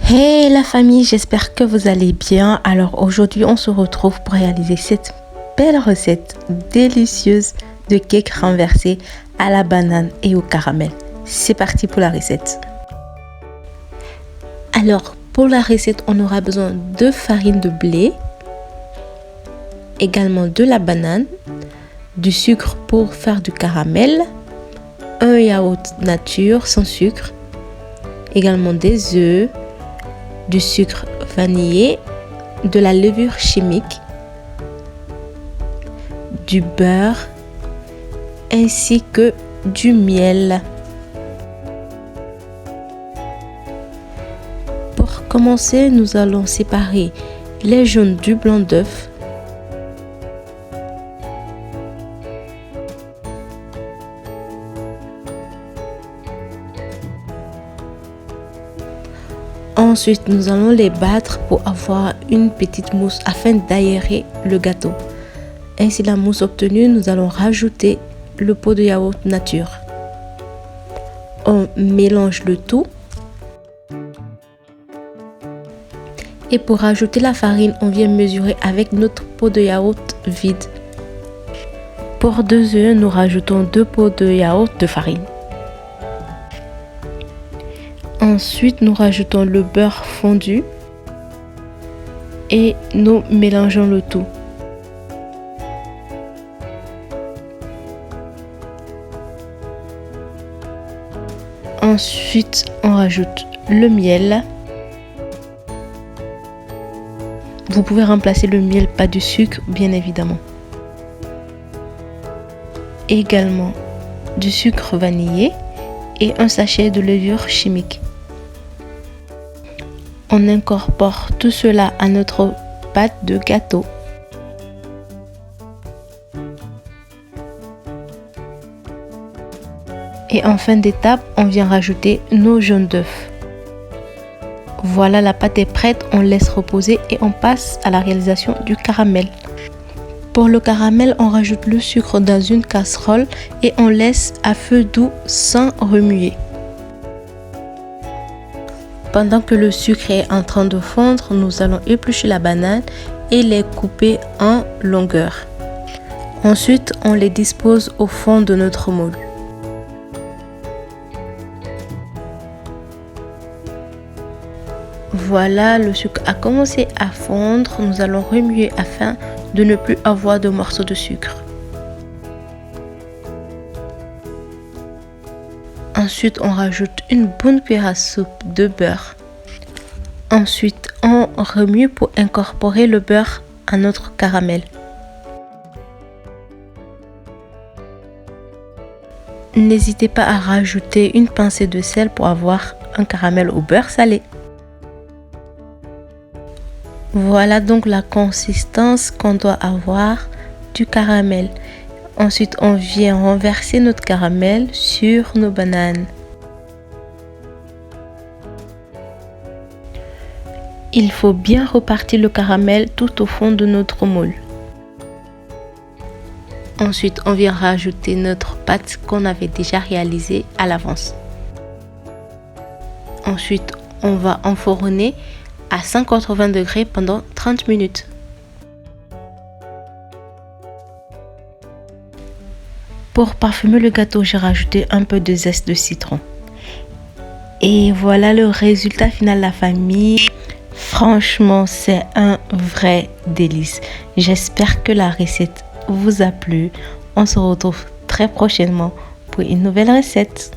Hey la famille, j'espère que vous allez bien. Alors aujourd'hui, on se retrouve pour réaliser cette belle recette délicieuse de cake renversé à la banane et au caramel. C'est parti pour la recette. Alors pour la recette, on aura besoin de farine de blé, également de la banane, du sucre pour faire du caramel, un yaourt nature sans sucre, également des œufs, du sucre vanillé, de la levure chimique, du beurre ainsi que du miel. Pour commencer, nous allons séparer les jaunes du blanc d'œuf. Ensuite, nous allons les battre pour avoir une petite mousse afin d'aérer le gâteau. Ainsi, la mousse obtenue, nous allons rajouter le pot de yaourt nature. On mélange le tout. Et pour rajouter la farine, on vient mesurer avec notre pot de yaourt vide. Pour 2 œufs, nous rajoutons 2 pots de yaourt de farine. Ensuite, nous rajoutons le beurre fondu et nous mélangeons le tout. Ensuite, on rajoute le miel. Vous pouvez remplacer le miel par du sucre, bien évidemment. Également du sucre vanillé et un sachet de levure chimique. On incorpore tout cela à notre pâte de gâteau. Et en fin d'étape, on vient rajouter nos jaunes d'œufs. Voilà, la pâte est prête, on laisse reposer et on passe à la réalisation du caramel. Pour le caramel, on rajoute le sucre dans une casserole et on laisse à feu doux sans remuer. Pendant que le sucre est en train de fondre, nous allons éplucher la banane et les couper en longueur. Ensuite, on les dispose au fond de notre moule. Voilà, le sucre a commencé à fondre. Nous allons remuer afin de ne plus avoir de morceaux de sucre. Ensuite, on rajoute une bonne cuillère à soupe de beurre. Ensuite, on remue pour incorporer le beurre à notre caramel. N'hésitez pas à rajouter une pincée de sel pour avoir un caramel au beurre salé. Voilà donc la consistance qu'on doit avoir du caramel. Ensuite, on vient renverser notre caramel sur nos bananes. Il faut bien repartir le caramel tout au fond de notre moule. Ensuite, on vient rajouter notre pâte qu'on avait déjà réalisée à l'avance. Ensuite, on va enfourner à 180 degrés pendant 30 minutes. Pour parfumer le gâteau, j'ai rajouté un peu de zeste de citron. Et voilà le résultat final, la famille. Franchement, c'est un vrai délice. J'espère que la recette vous a plu. On se retrouve très prochainement pour une nouvelle recette.